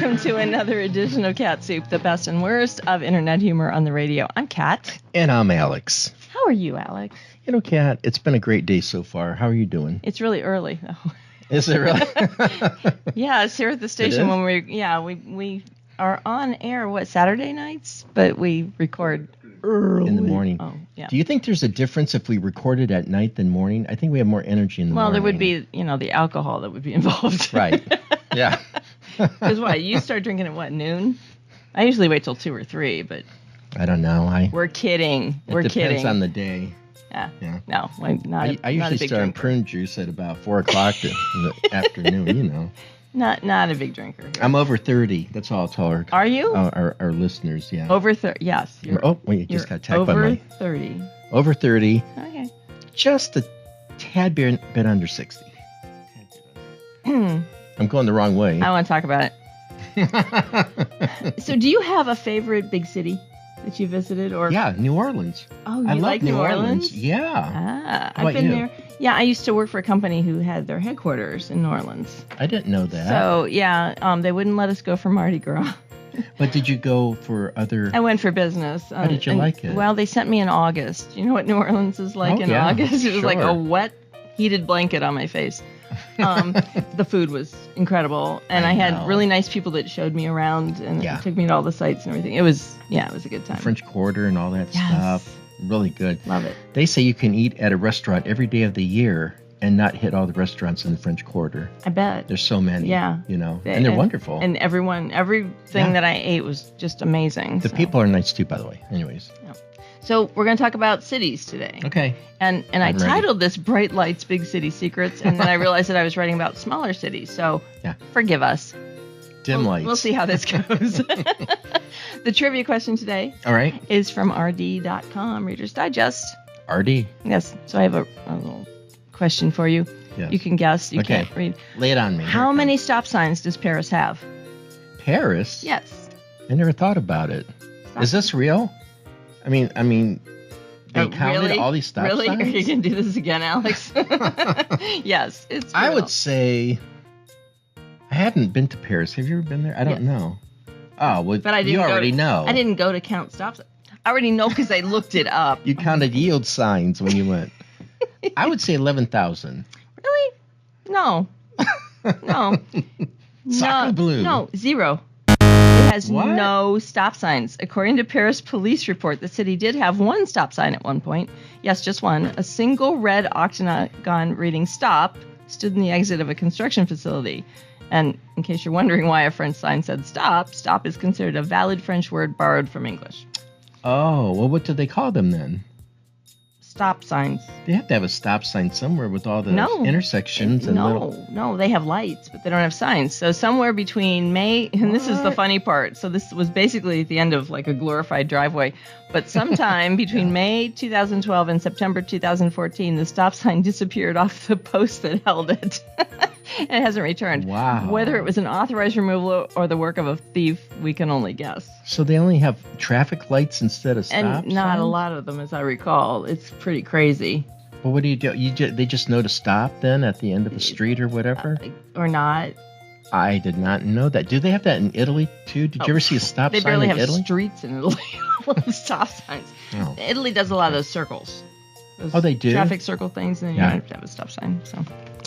Welcome to another edition of KatSoup, the best and worst of internet humor on the radio. I'm Kat. And I'm Alex. How are you, Alex? You know, Kat, it's been a great day so far. How are you doing? It's really early, though. Is it really? Yeah, it's here at the station when we are on air, Saturday nights? But we record early. In the morning. Oh, yeah. Do you think there's a difference if we recorded at night than morning? I think we have more energy in the morning. Well, there would be, the alcohol that would be involved. Right. Yeah. Because what, you start drinking at noon? I usually wait till 2 or 3, but... I don't know. We're kidding. It depends on the day. Yeah. No, not I usually start on prune juice at about 4 o'clock in the afternoon, Not a big drinker. I'm over 30. That's all I'll tell her. Are you? Our listeners, yeah. Over 30, yes. You just got attacked by over 30. Over 30. Okay. Just a tad bit under 60. I'm going the wrong way. I want to talk about it. So do you have a favorite big city that you visited? Or Yeah, New Orleans. Oh, you I love like New Orleans? Yeah. I've been there. Yeah, I used to work for a company who had their headquarters in New Orleans. I didn't know that. So, yeah, they wouldn't let us go for Mardi Gras. But did you go for other... I went for business. How did you like it? Well, they sent me in August. You know what New Orleans is like in August? It was like a wet, heated blanket on my face. The food was incredible, and I had really nice people that showed me around and took me to all the sites and everything. It was a good time. French Quarter and all that stuff. Really good. Love it. They say you can eat at a restaurant every day of the year and not hit all the restaurants in the French Quarter. I bet. There's so many. Yeah. And they're wonderful. And everything that I ate was just amazing. The people are nice too, by the way. Anyways. Yeah. So we're going to talk about cities today. Okay. And I titled this Bright Lights, Big City Secrets, and then I realized that I was writing about smaller cities. So forgive us. Dim lights. We'll see how this goes. The trivia question today is from rd.com, Reader's Digest. RD? Yes. So I have a little question for you. Yes. You can guess. You can't read. Lay it on me. How many stop signs does Paris have? Paris? Yes. I never thought about it. Is this real? I mean, they counted all these stop signs? Are you going to do this again, Alex? Yes, it's real. I would say... I haven't been to Paris. Have you ever been there? I don't know. Oh, well, but you already know. I didn't go to count stop signs. I already know because I looked it up. You counted yield signs when you went. I would say 11,000. Really? No. Soccer blue. No, 0. It has no stop signs. According to Paris police report, the city did have one stop sign at one point. Yes, just one. A single red octagon reading stop stood in the exit of a construction facility. And in case you're wondering why a French sign said stop, stop is considered a valid French word borrowed from English. Oh, well, what do they call them then? Stop signs. They have to have a stop sign somewhere with all the intersections. No, they have lights, but they don't have signs. So somewhere between May, and this is the funny part, so this was basically at the end of like a glorified driveway, but sometime between May 2012 and September 2014, the stop sign disappeared off the post that held it. It hasn't returned. Wow. Whether it was an authorized removal or the work of a thief, we can only guess. So they only have traffic lights instead of stop signs? And not a lot of them, as I recall. It's pretty crazy. Well, what do you do? They just know to stop then at the end of the street or whatever? Or not. I did not know that. Do they have that in Italy, too? Did you ever see a stop sign in Italy? They barely have streets in Italy. Stop signs. Oh. Italy does a lot of those circles. They do? Traffic circle things, and you have to have a stop sign. So.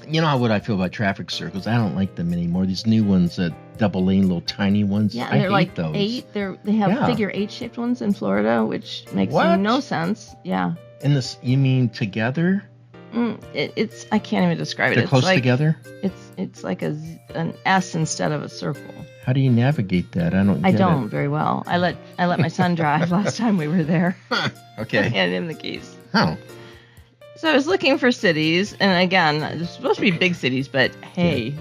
You know what I feel about traffic circles? I don't like them anymore. These new ones, that double lane, little tiny ones. Yeah, I they're hate like those. 8. They have figure 8 shaped ones in Florida, which makes no sense. Yeah. And this, you mean together? It's I can't even describe it. They're close together? It's like an S instead of a circle. How do you navigate that? I don't very well. I let my son drive last time we were there. Okay. I handed him the keys. Oh. So I was looking for cities, and again, it's supposed to be big cities, but hey,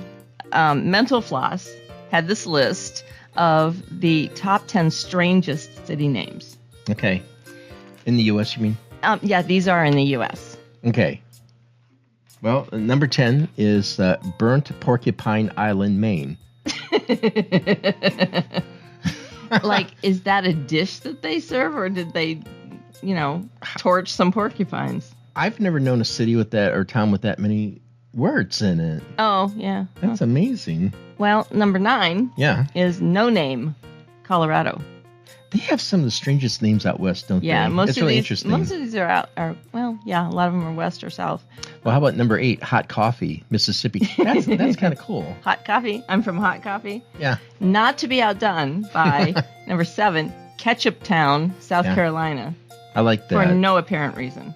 Mental Floss had this list of the top 10 strangest city names. Okay. In the U.S., you mean? Yeah, these are in the U.S. Okay. Well, number 10 is Burnt Porcupine Island, Maine. Like, is that a dish that they serve, or did they, torch some porcupines? I've never known a city with that or town with that many words in it. Oh, yeah. That's amazing. Well, number 9 is No Name, Colorado. They have some of the strangest names out west, don't they? Yeah, it's really interesting. Most of these are a lot of them are west or south. Well, how about number 8, Hot Coffee, Mississippi? That's kind of cool. Hot Coffee. I'm from Hot Coffee. Yeah. Not to be outdone by number 7, Ketchup Town, South Carolina. I like that. For no apparent reason.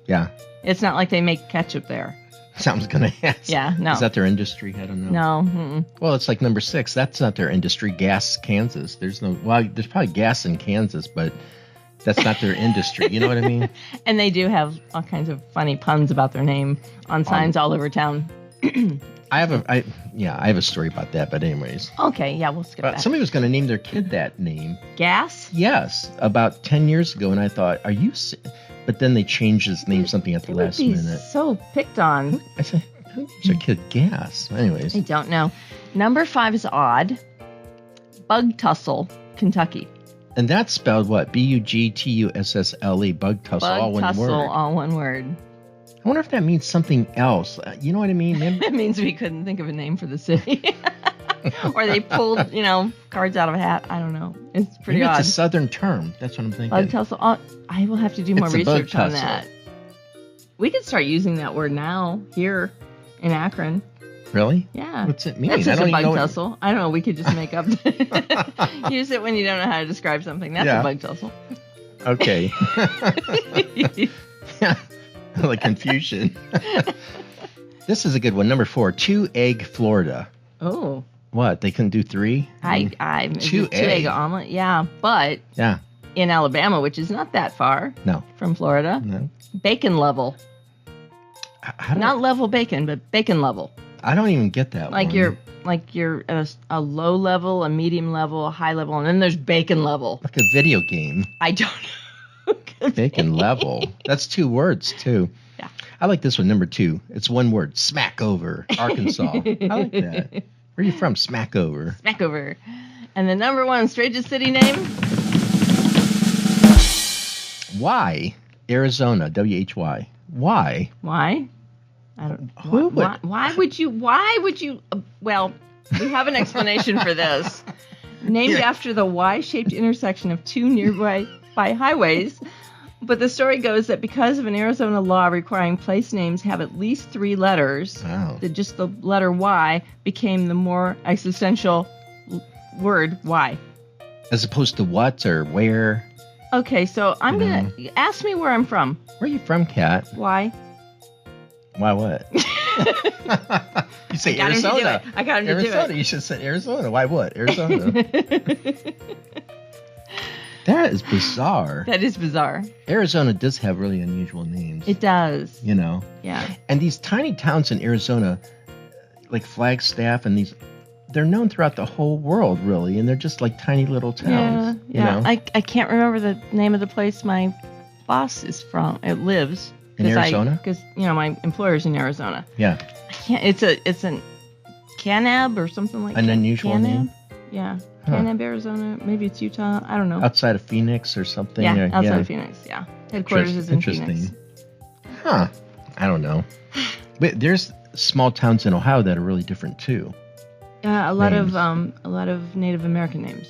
Yeah. It's not like they make ketchup there. Sounds gonna ask. Yeah, no. Is that their industry? I don't know. No. Mm-mm. Well, it's like number 6. That's not their industry. Gas, Kansas. There's probably gas in Kansas, but that's not their industry. You know what I mean? And they do have all kinds of funny puns about their name on signs all over town. I have a story about that, but anyways. Okay, yeah, we'll skip that. Somebody was going to name their kid that name. Gas? Yes, about 10 years ago, and I thought, are you... But then they changed his name something at the last minute. So picked on. I said, who names their kid Gas? Anyways. I don't know. Number 5 is odd. Bug Tussle, Kentucky. And that's spelled what? Bugtussle, Bug Tussle, all one word. All one word. I wonder if that means something else. You know what I mean? It means we couldn't think of a name for the city. Or they pulled, cards out of a hat. I don't know. It's pretty odd. It's a southern term. That's what I'm thinking. Bug tussle. I will have to do more research on that. We could start using that word now here in Akron. Really? Yeah. What's it mean? That's just a bug tussle. I don't know. We could just make up. Use it when you don't know how to describe something. That's a bug tussle. Okay. Like confusion. This is a good one. Number 4, 2-egg Florida. Oh. What? They couldn't do 3? I 2-egg omelet. Yeah, but in Alabama, which is not that far from Florida, bacon level. Not level bacon, but bacon level. I don't even get that like one. You're at a low level, a medium level, a high level, and then there's bacon level. Like a video game. I don't know. Bacon level. That's 2 words, too. Yeah. I like this one, number 2. It's 1 word. Smack over, Arkansas. I like that. Where are you from? Smack over. Smack over. And the number 1 strangest city name? WEYE, Arizona. WHY. Why? Why? I don't. Why would you? Well, we have an explanation for this. Named after the Y-shaped intersection of 2 nearby highways. But the story goes that because of an Arizona law requiring place names have at least 3 letters, that just the letter Y became the more existential word Y. As opposed to what or where? Okay, so I'm going to... Ask me where I'm from. Where are you from, Kat? Why? Why what? You say Arizona. I got him to do it. Arizona. You should say Arizona. Why what? Arizona. That is bizarre. That is bizarre. Arizona does have really unusual names. It does. Yeah. And these tiny towns in Arizona, like Flagstaff and these, they're known throughout the whole world, really. And they're just like tiny little towns. Yeah. I can't remember the name of the place my boss is from. It lives. In Arizona? Because, my employer's in Arizona. Yeah. I can't. It's an Canab or something like that. An unusual name? Yeah. Canab, Arizona. Maybe it's Utah. I don't know. Outside of Phoenix or something? Yeah, outside of Phoenix, yeah. Headquarters is in Phoenix. Huh. I don't know. But there's small towns in Ohio that are really different, too. Yeah, a lot of Native American names.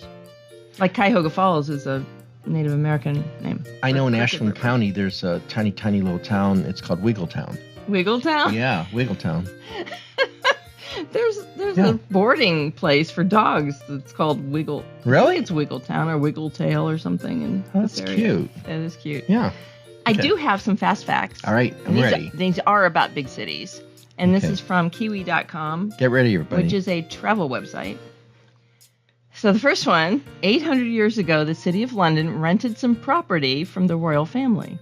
Like Cuyahoga Falls is a Native American name. I know in Ashland County, there's a tiny, tiny little town. It's called Wiggletown. Wiggletown? Yeah, Wiggletown. There's a boarding place for dogs that's called Wiggle. Really? It's Wiggletown or Wiggletail or something. In that's this area. Cute. That is cute. Yeah. I do have some fast facts. All right, I'm ready. These are about big cities. And this is from Kiwi.com. Get ready, everybody. Which is a travel website. So the first one, 800 years ago, the city of London rented some property from the royal family.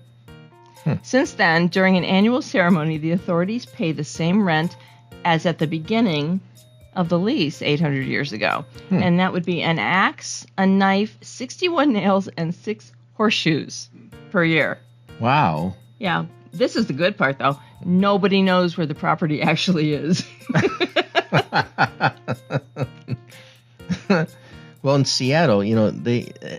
Since then, during an annual ceremony, the authorities pay the same rent as at the beginning of the lease 800 years ago. And that would be an axe, a knife, 61 nails, and 6 horseshoes per year. Wow. Yeah. This is the good part, though. Nobody knows where the property actually is. Well, in Seattle,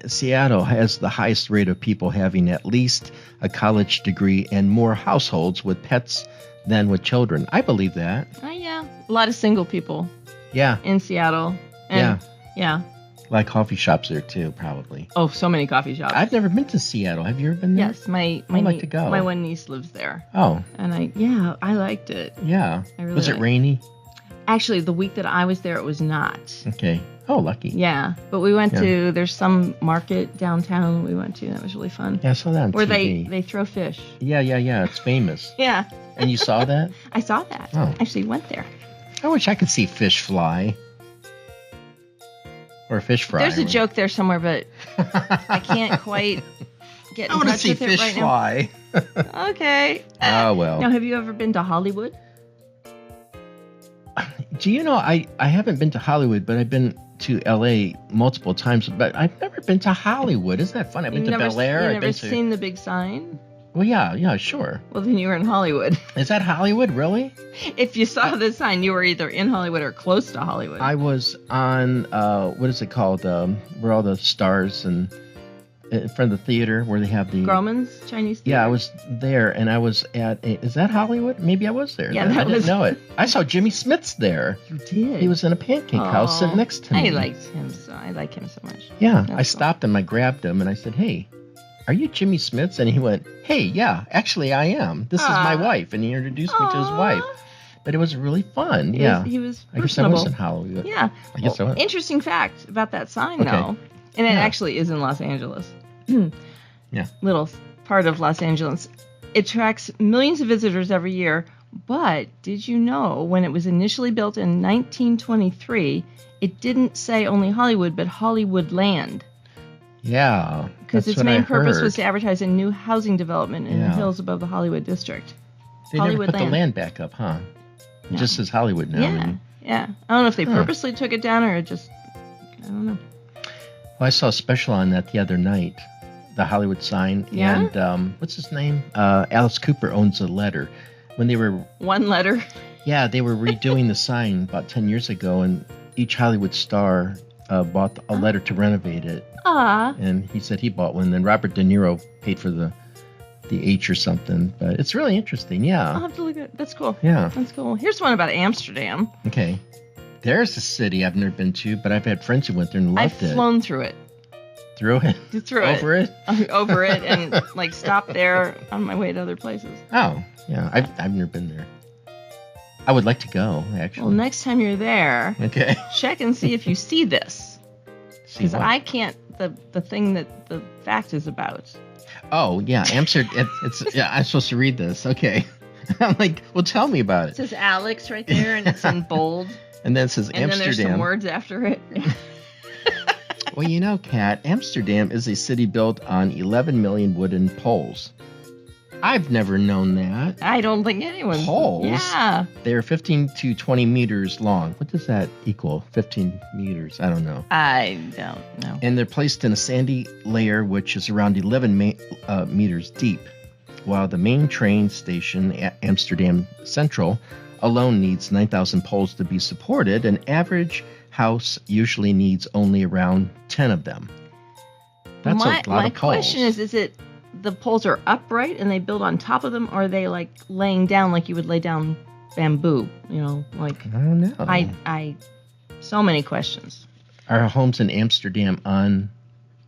Seattle has the highest rate of people having at least a college degree and more households with pets than with children. I believe that. Oh, yeah. A lot of single people Yeah. in Seattle. And, yeah. A lot of coffee shops there, too, probably. Oh, so many coffee shops. I've never been to Seattle. Have you ever been there? Yes, my I'd like to go. My one niece lives there. Oh. And I liked it. Yeah. I really Was it liked rainy? Actually, the week that I was there, it was not. Okay. Oh, lucky. Yeah, but we went to, there's some market downtown we went to. That was really fun. Yeah, I saw that on Where TV. they throw fish. Yeah. It's famous. Yeah. And you saw that? I saw that. Oh. Actually went there. I wish I could see fish fly. Or a fish fry. There's a joke there somewhere, but I can't quite get in touch with it right now. I want to see fish fly. Okay. Oh, well. Now, have you ever been to Hollywood? Do you know, I haven't been to Hollywood, but I've been to L.A. multiple times, but I've never been to Hollywood. Isn't that fun? I've been to Bel Air. You've never seen the big sign? Well, yeah, sure. Well, then you were in Hollywood. Is that Hollywood, really? If you saw the sign, you were either in Hollywood or close to Hollywood. I was on, what is it called, where all the stars and in front of the theater where they have the... Grauman's Chinese theater? Yeah, I was there, and I was at... is that Hollywood? Maybe I was there. Yeah, I didn't know it. I saw Jimmy Smits there. You did? He was in a pancake house sitting next to me. I like him so much. Yeah, I stopped him, I grabbed him, and I said, "Hey, are you Jimmy Smits?" And he went, "Hey, yeah, actually I am. This is my wife." And he introduced me to his wife. But it was really fun. He was personable. I guess I was in Hollywood. Yeah. I guess I was. Interesting fact about that sign, though. And it actually is in Los Angeles. Yeah. Little part of Los Angeles. It attracts millions of visitors every year. But did you know when it was initially built in 1923, it didn't say only Hollywood, but Hollywood Land? Yeah. Because its main purpose was to advertise a new housing development in the hills above the Hollywood district. They Hollywood never put the land back up, huh? It just says Hollywood now. Yeah. I don't know if they purposely took it down or it just, I don't know. Well, I saw a special on that the other night, the Hollywood sign. Yeah? And what's his name? Alice Cooper owns a letter. When they were... One letter? Yeah, they were redoing the sign about 10 years ago, and each Hollywood star bought a letter to renovate it. Ah. And he said he bought one. Then Robert De Niro paid for the H or something. But it's really interesting, yeah. I'll have to look at it. That's cool. Yeah. That's cool. Here's one about Amsterdam. Okay. There's a city I've never been to, but I've had friends who went there and loved it. I've flown through it. Through it? Over it, and like stopped there on my way to other places. Oh, yeah. I've never been there. I would like to go, actually. Well, next time you're there, okay, check and see if you see this. Because I can't, the thing that the fact is about. Oh, yeah. Amsterdam. I'm supposed to read this. Okay. I'm like, well, tell me about it. It says Alex right there, and it's in bold. And then it says and Amsterdam. And then there's some words after it. Well, you know, Kat, Amsterdam is a city built on 11 million wooden poles. I've never known that. I don't think anyone. Poles? Yeah. They're 15 to 20 meters long. What does that equal? 15 meters? I don't know. I don't know. And they're placed in a sandy layer, which is around 11 meters deep, while the main train station at Amsterdam Central alone needs 9,000 poles to be supported. An average house usually needs only around 10 of them. That's a lot of poles. My question is it the poles are upright and they build on top of them, or are they like laying down like you would lay down bamboo? You know, like... I don't know. I so many questions. Are homes in Amsterdam on,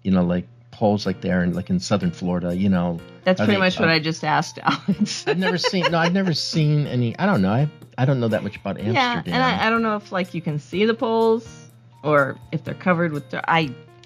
like poles like they are in southern Florida, That's pretty much what I just asked, Alex. I've never seen any. I don't know. I don't know that much about Amsterdam. Yeah, and I don't know if you can see the poles or if they're covered with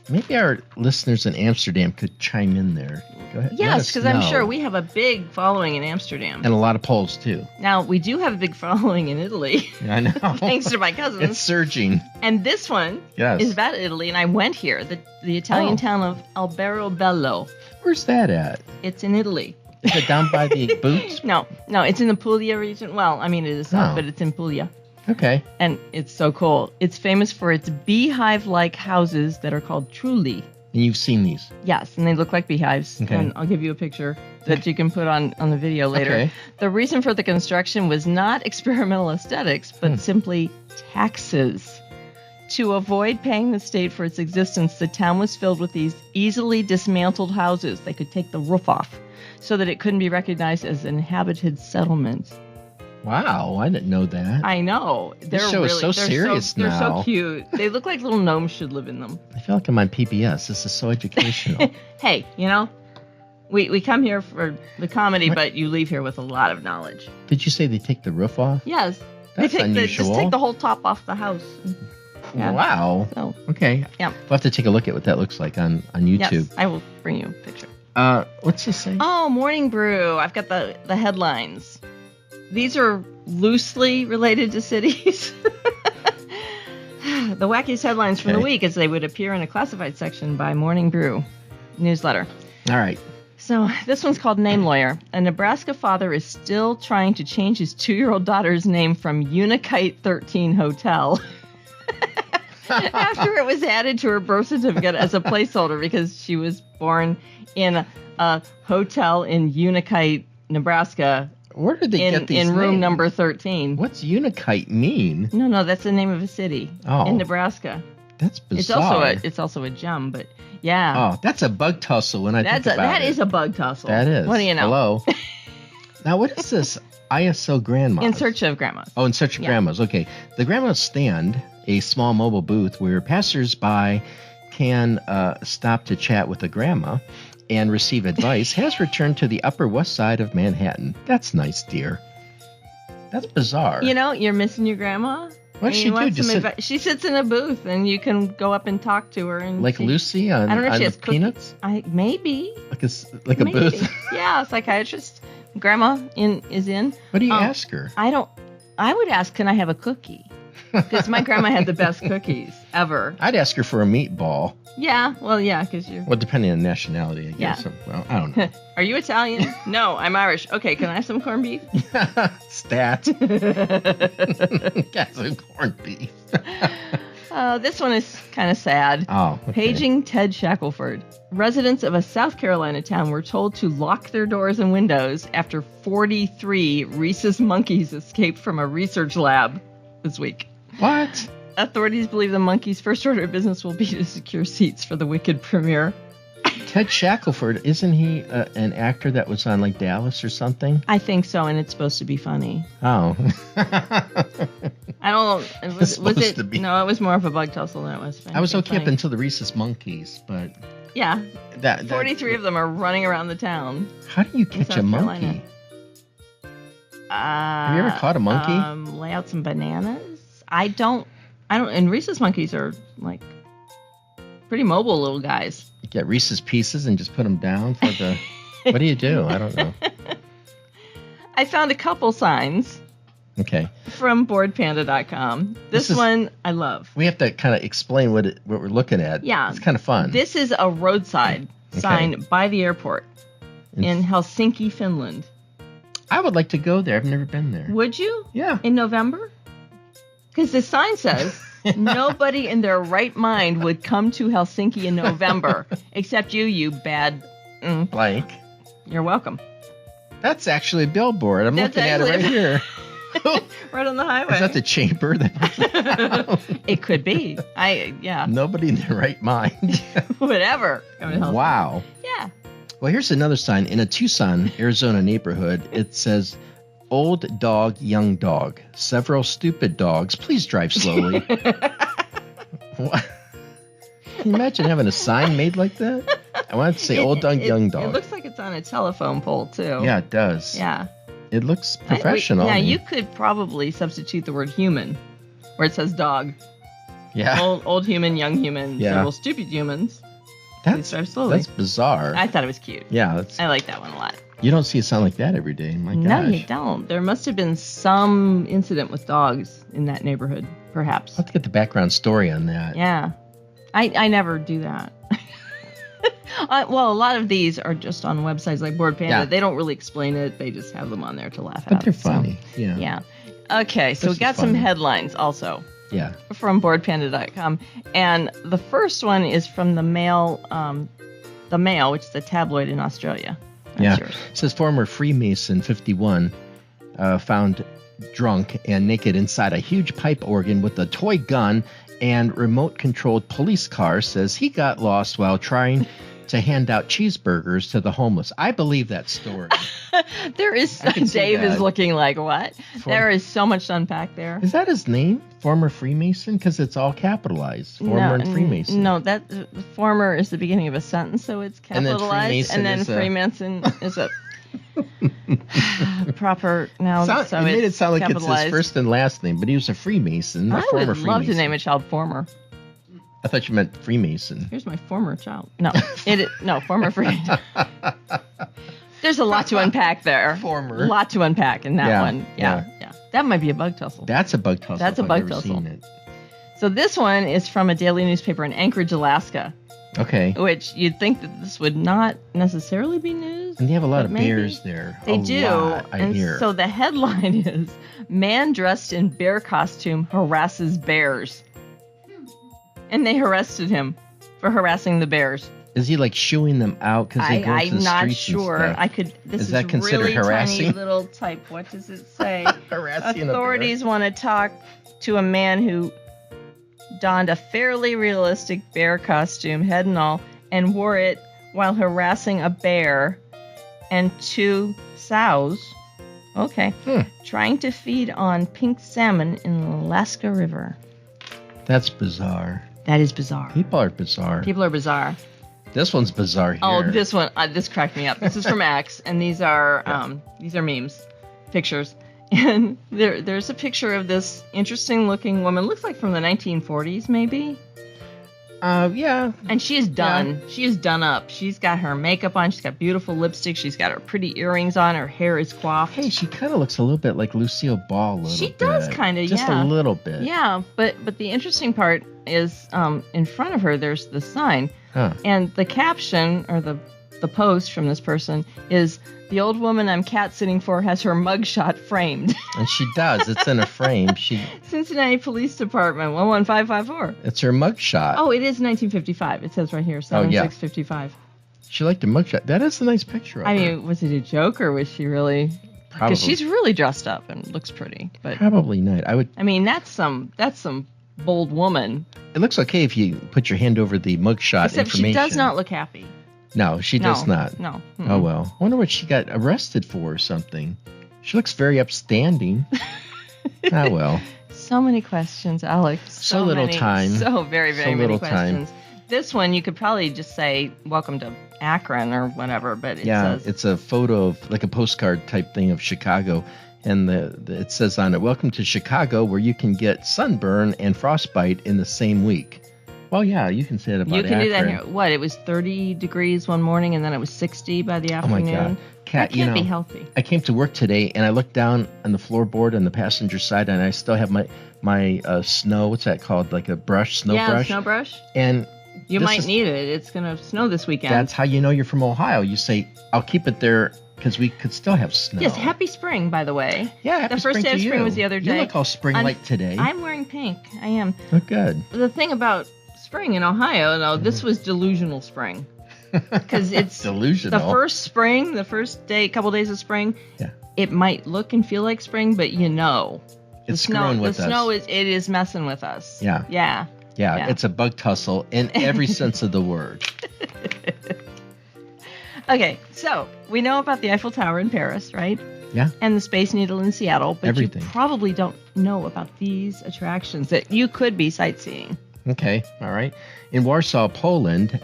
Maybe our listeners in Amsterdam could chime in there. Go ahead. Yes, because I'm sure we have a big following in Amsterdam. And a lot of poles, too. Now, we do have a big following in Italy. I know. Thanks to my cousins. It's surging. And this one is about Italy, and I went here, the Italian town of Alberobello. Where's that at? It's in Italy. Is it down by the boots? No, it's in the Puglia region. Well, I mean, it is not, but it's in Puglia. Okay. And it's so cool. It's famous for its beehive-like houses that are called trulli. And you've seen these? Yes, and they look like beehives. Okay. And I'll give you a picture that you can put on the video later. Okay. The reason for the construction was not experimental aesthetics, but simply taxes. To avoid paying the state for its existence, the town was filled with these easily dismantled houses. They could take the roof off so that it couldn't be recognized as an inhabited settlement. Wow, I didn't know that. I know. This show is so serious now. They're so cute. They look like little gnomes should live in them. I feel like I'm on PBS. This is so educational. Hey, we come here for the comedy, but you leave here with a lot of knowledge. Did you say they take the roof off? Yes. That's unusual. Just take the whole top off the house. Yeah. Wow. So, okay. Yeah. We'll have to take a look at what that looks like on YouTube. Yes, I will bring you a picture. What's this say? Oh, Morning Brew. I've got the headlines. These are loosely related to cities. The wackiest headlines from the week as they would appear in a classified section by Morning Brew newsletter. All right. So this one's called Name Lawyer. A Nebraska father is still trying to change his 2-year-old daughter's name from Unikite 13 Hotel after it was added to her birth certificate as a placeholder because she was born in a hotel in Unikite, Nebraska. Where did they get these in room names? number 13. What's Unikite mean? No, that's the name of a city in Nebraska. That's bizarre. It's also a gem, but yeah. Oh, that's a bug tussle when I think about it. That is a bug tussle. That is. What do you know? Hello. Now, what is this? ISO Grandmas. In search of grandmas. Oh, in search of grandmas. Okay. The grandmas stand, a small mobile booth where passersby can stop to chat with a grandma and receive advice, has returned to the Upper West Side of Manhattan. That's nice, dear. That's bizarre. You're missing your grandma. What's she do? She sits in a booth, and you can go up and talk to her. And like Lucy on, I don't know if she has Peanuts? Maybe. Like a booth? Yeah, a psychiatrist. Grandma is in. What do you ask her? I would ask, can I have a cookie? Because my grandma had the best cookies ever. I'd ask her for a meatball. Yeah, because you're... Well, depending on nationality, I guess. Yeah. Well, I don't know. Are you Italian? No, I'm Irish. Okay, can I have some corned beef? Stat. Got some corned beef. This one is kind of sad. Oh, okay. Paging Ted Shackelford. Residents of a South Carolina town were told to lock their doors and windows after 43 rhesus monkeys escaped from a research lab this week. What? Authorities believe the monkeys' first order of business will be to secure seats for the Wicked premiere. Ted Shackelford, isn't he an actor that was on like Dallas or something? I think so, and it's supposed to be funny. Oh. I don't know. Was it? No, it was more of a bug tussle than it was funny. I was okay up until the rhesus monkeys, but... Yeah. 43 of them are running around the town. How do you catch a monkey? Have you ever caught a monkey? Lay out some bananas. I don't. And rhesus monkeys are like pretty mobile little guys. You get Reese's Pieces and just put them down for the... What do you do? I don't know. I found a couple signs. Okay. From boardpanda.com. This one I love. We have to kind of explain what we're looking at. Yeah. It's kind of fun. This is a roadside sign by the airport in Helsinki, Finland. I would like to go there. I've never been there. Would you? Yeah. In November? Because the sign says nobody in their right mind would come to Helsinki in November except you bad... Blank. You're welcome. That's actually a billboard. I'm looking at it right here. Right on the highway. Is that the chamber? It could be. Yeah. Nobody in their right mind. Whatever. Wow. Yeah. Well, here's another sign. In a Tucson, Arizona neighborhood, it says, "Old dog, young dog. Several stupid dogs. Please drive slowly." What? Can you imagine having a sign made like that? I wanted to say old dog, young dog. It looks like it's on a telephone pole, too. Yeah, it does. Yeah. It looks professional. Yeah, you could probably substitute the word human, where it says dog. Yeah. Old human, young human, several stupid humans. Please drive slowly. That's bizarre. I thought it was cute. Yeah. I like that one a lot. You don't see a sign like that every day. My gosh. No, you don't. There must have been some incident with dogs in that neighborhood, perhaps. I'll have to get the background story on that. Yeah. I never do that. Well, a lot of these are just on websites like Board Panda. Yeah. They don't really explain it. They just have them on there to laugh at. But they're funny. So, yeah. Okay, so we got some headlines also. Yeah. From boardpanda.com. And the first one is from the Mail, which is the tabloid in Australia. That's yours. It says former Freemason 51 found drunk and naked inside a huge pipe organ with a toy gun and remote-controlled police car says he got lost while trying to hand out cheeseburgers to the homeless. I believe that story. There is. Dave is looking like, what? There is so much to unpack there. Is that his name? Former Freemason? Because it's all capitalized. Former and Freemason. No, that former is the beginning of a sentence, so it's capitalized. And then Freemason is a proper noun. It made it sound like it's his first and last name, but he was a Freemason. I would love to name a child Former. I thought you meant Freemason. Here's my former child. No, former Freemason. There's a lot to unpack there. Former. A lot to unpack in that one. Yeah. That might be a bug tussle. That's a bug tussle. That's a bug tussle. So this one is from a daily newspaper in Anchorage, Alaska. Okay. Which you'd think that this would not necessarily be news. And they have a lot of bears there. They do. I hear. So the headline is, "Man dressed in bear costume harasses bears." And they arrested him for harassing the bears. Is he like shooing them out because they go to the streets? I'm not sure. This is that considered really harassing? Tiny little type. What does it say? Harassing Authorities want to talk to a man who donned a fairly realistic bear costume, head and all, and wore it while harassing a bear and 2 sows. Okay. Trying to feed on pink salmon in the Alaska River. That's bizarre. That is bizarre. People are bizarre. This one's bizarre here. Oh, this one. This cracked me up. This is from X, and these are memes, pictures. And there's a picture of this interesting-looking woman. Looks like from the 1940s, maybe. Yeah. And she is done. Yeah. She is done up. She's got her makeup on. She's got beautiful lipstick. She's got her pretty earrings on. Her hair is coiffed. Hey, she kind of looks a little bit like Lucille Ball. She does kind of, Just a little bit. Yeah, but the interesting part is in front of her, there's the sign. Huh. And the caption, or the post from this person is, "The old woman I'm cat sitting for has her mugshot framed." And she does. It's in a frame. Cincinnati Police Department, 11554. It's her mugshot. Oh, it is 1955. It says right here, 7655. She liked the mugshot. That is a nice picture of her. I mean, was it a joke, or was she really? Probably. Because she's really dressed up and looks pretty. But probably not. I mean, that's some bold woman. It looks okay if you put your hand over the mugshot Except information. she does not look happy. No, she does not. No. Mm-mm. Oh, well. I wonder what she got arrested for or something. She looks very upstanding. Oh, well. So many questions, Alex. So little time. So very, very many questions. Time. This one, you could probably just say, "Welcome to Akron," or whatever, but it says... it's a photo of, like a postcard type thing of Chicago. And it says on it, "Welcome to Chicago, where you can get sunburn and frostbite in the same week." Well, yeah, you can say that about Akron. You can do that here. What, it was 30 degrees one morning, and then it was 60 by the afternoon? Oh, my God. That can't be healthy. I came to work today, and I looked down on the floorboard on the passenger side, and I still have my snow, what's that called, like a brush, brush? Yeah, snow brush. And you might need it. It's going to snow this weekend. That's how you know you're from Ohio. You say, "I'll keep it there," because we could still have snow. Yes, happy spring, by the way. Yeah, happy spring. The first day of spring was the other day. You look all spring-like today. I'm wearing pink. I am. Look good. The thing about spring in Ohio, though, this was delusional spring. Because it's delusional. The first day, couple days of spring, it might look and feel like spring, but it's screwing with us. The snow is messing with us. Yeah, it's a bug tussle in every sense of the word. Okay, so we know about the Eiffel Tower in Paris, right? Yeah. And the Space Needle in Seattle, but everything. You probably don't know about these attractions that you could be sightseeing. Okay, all right. In Warsaw, Poland,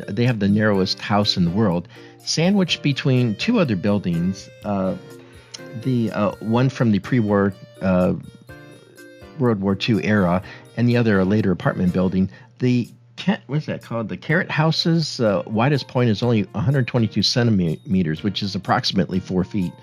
they have the narrowest house in the world, sandwiched between 2 other buildings. The one from the pre-war World War II era, and the other a later apartment building. What's that called? The Carrot House's widest point is only 122 centimeters, which is approximately 4 feet.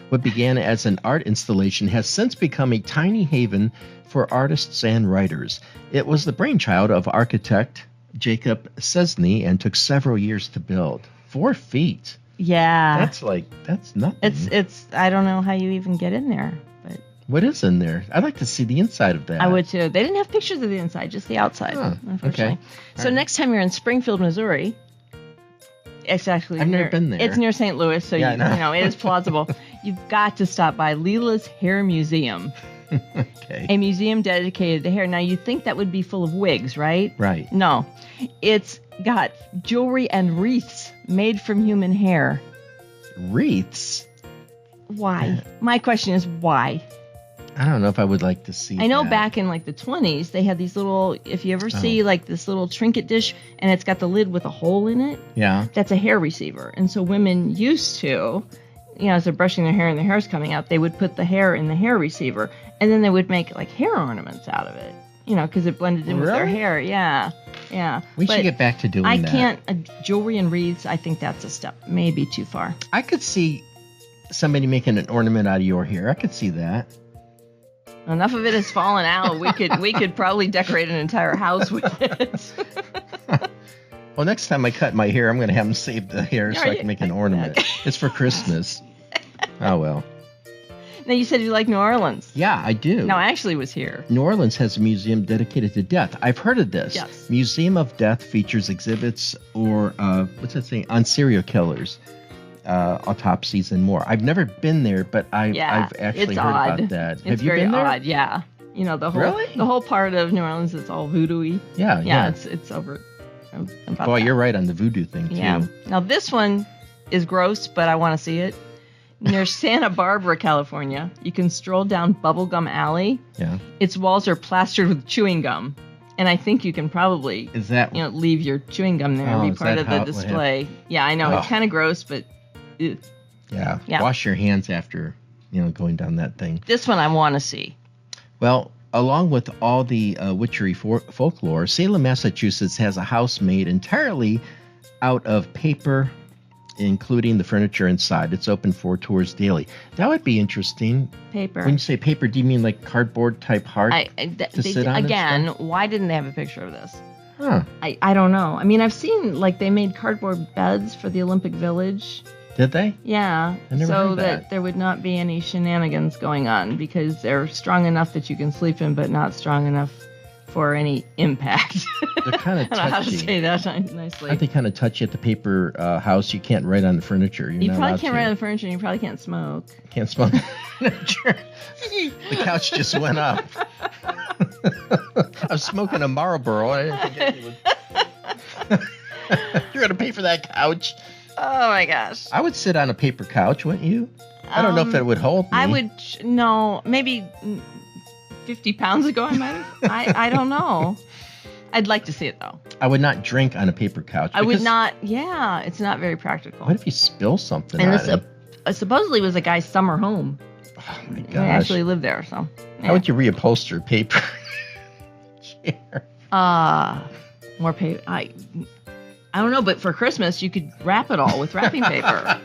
What began as an art installation has since become a tiny haven for artists and writers. It was the brainchild of architect Jacob Szczesny and took several years to build. 4 feet. Yeah. That's nothing. It's I don't know how you even get in there. But what is in there? I'd like to see the inside of that. I would too. They didn't have pictures of the inside, just the outside, unfortunately. Okay. So next time you're in Springfield, Missouri, it's actually I've never been there. It's near St. Louis, so I know. it is plausible. You've got to stop by Leela's Hair Museum. Okay. A museum dedicated to hair. Now, you'd think that would be full of wigs, right? Right. No. It's got jewelry and wreaths made from human hair. Wreaths? Why? My question is why? I don't know if I would like to see I know that. back in like the 20s, they had these little, if you ever see like this little trinket dish and it's got the lid with a hole in it, Yeah. that's a hair receiver. And so women used to, as they're brushing their hair and their hair's coming out, they would put the hair in the hair receiver and then they would make like hair ornaments out of it, because it blended in with their hair. Yeah. Yeah. We should get back to doing that. I can't, jewelry and wreaths, I think that's a step maybe too far. I could see somebody making an ornament out of your hair. I could see that. Enough of it has fallen out. We could probably decorate an entire house with it. Well, next time I cut my hair, I'm going to have them save the hair so I can make an ornament. It's for Christmas. Oh, well. Now, you said you like New Orleans. Yeah, I do. No, I actually was here. New Orleans has a museum dedicated to death. I've heard of this. Yes. Museum of Death features exhibits or, what's that saying, on serial killers, autopsies, and more. I've never been there, but I've actually heard about that. Have you been there? It's very odd, yeah. The whole part of New Orleans, it's all voodoo-y. Yeah. It's over. Well, you're right on the voodoo thing, too. Yeah. Now, this one is gross, but I want to see it. Near Santa Barbara, California, you can stroll down Bubblegum Alley. Yeah. Its walls are plastered with chewing gum. And I think you can probably leave your chewing gum there and be part of the display. Yeah, I know. It's kind of gross, but... Ew. Yeah. Wash your hands after, going down that thing. This one I want to see. Well, along with all the witchery folklore, Salem, Massachusetts has a house made entirely out of paper, including the furniture inside. It's open for tours daily. That would be interesting. Paper. When you say paper, do you mean like cardboard type heart to sit on? Again, why didn't they have a picture of this? Huh. I don't know. I mean, I've seen like they made cardboard beds for the Olympic Village. Did they? Yeah. I never so heard that there would not be any shenanigans going on because they're strong enough that you can sleep in, but not strong enough for any impact. They're kind of touchy. I don't know how to say that nicely. Aren't they kind of touchy at the paper house? You can't write on the furniture. You probably can't write on the furniture, and you probably can't smoke. Can't smoke. The couch just went up. I was smoking a Marlboro. I didn't think anyone would. You're going to pay for that couch? Oh, my gosh. I would sit on a paper couch, wouldn't you? I don't know if it would hold me. I would, no, maybe 50 pounds ago I might have. I don't know. I'd like to see it, though. I would not drink on a paper couch. I would not, it's not very practical. What if you spill something and on it? Supposedly was a guy's summer home. Oh, my gosh. I actually lived there, so. Yeah. How would you reupholster paper chair? More paper. I don't know, but for Christmas, you could wrap it all with wrapping paper.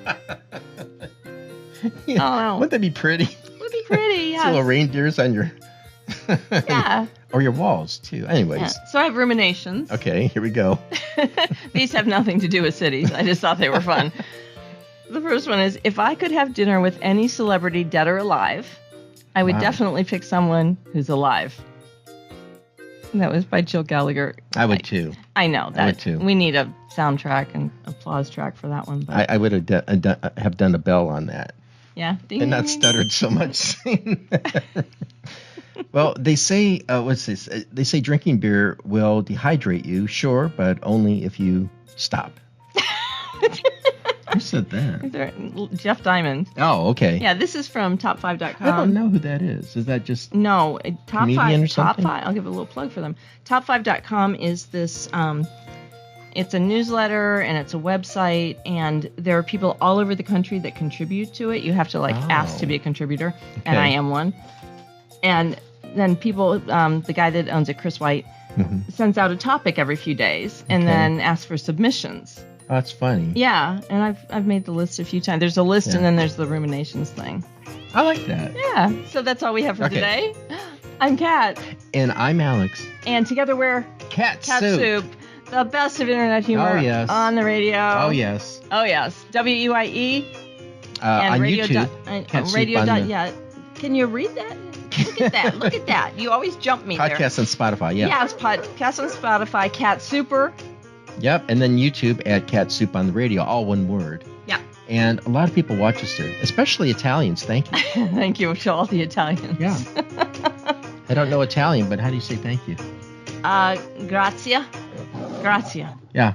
Yeah. Oh, wouldn't that be pretty? It would be pretty, yeah. Little reindeers on your... Yeah. Or your walls, too. Anyways. Yeah. So I have ruminations. Okay, here we go. These have nothing to do with cities. I just thought they were fun. The first one is, if I could have dinner with any celebrity, dead or alive, I would definitely pick someone who's alive. And that was by Jill Gallagher. I would, too. I know. That I would, too. We need a soundtrack and applause track for that one. But I would have done a bell on that. Yeah. Ding. And not stuttered so much. Well, they say, what's this? They say drinking beer will dehydrate you, sure, but only if you stop. Who said that? Jeff Diamond. Oh, okay. Yeah, this is from top5.com. I don't know who that is. Is that just no top comedian 5? Or something? Top 5. I'll give a little plug for them. Top5.com is this. It's a newsletter and it's a website, and there are people all over the country that contribute to it. You have to ask to be a contributor, and I am one. And then people, the guy that owns it, Chris White, sends out a topic every few days, and then asks for submissions. Oh, that's funny. Yeah, and I've made the list a few times. There's a list, and then there's the ruminations thing. I like that. Yeah, so that's all we have for today. I'm Kat. And I'm Alex. And together we're KatSoup. The best of internet humor on the radio. Oh, yes. Oh, yes. WEYE. And on radio. YouTube. Radio. Can you read that? Look at that. Look at that. You always jump me Podcast on Spotify, yeah. Yes, podcast on Spotify. KatSouper. Yep, and then YouTube at KatSoup on the radio, all one word. Yeah. And a lot of people watch us there, especially Italians. Thank you. Thank you to all the Italians. Yeah. I don't know Italian, but how do you say thank you? Grazia. Grazia. Yeah.